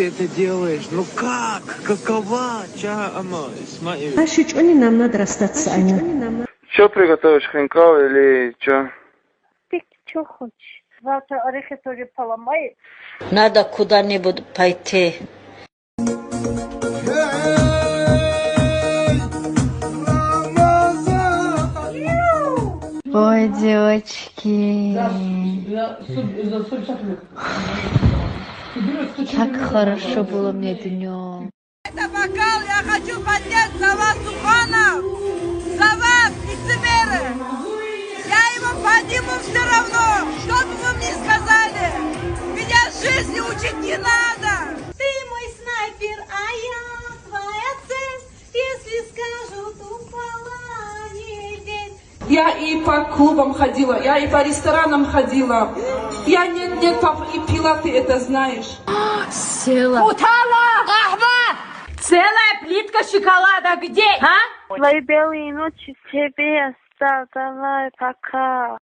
ты это делаешь? Ну как? Какова? Ашичуни, нам надо расстаться, Аня. Что приготовишь, хинкал или что? Ты что хочешь? Завтра орехи тоже поломает. Надо куда-нибудь пойти. Ой, девочки. Как хорошо было мне днем. Это бокал, я хочу поднять за вас, Суханов! За вас, лицемеры! Я ему подниму все равно, что бы вы мне сказали! Меня жизни учить не надо! Ты мой снайпер, а я твоя цель. Если скажу, упала не верь. Я и по клубам ходила, я и по ресторанам ходила. Я не пап и пила, ты это знаешь. Села. Утала! Ахма! Целая плитка шоколада где, а? Твои белые ночи тебе оставь. Давай, пока.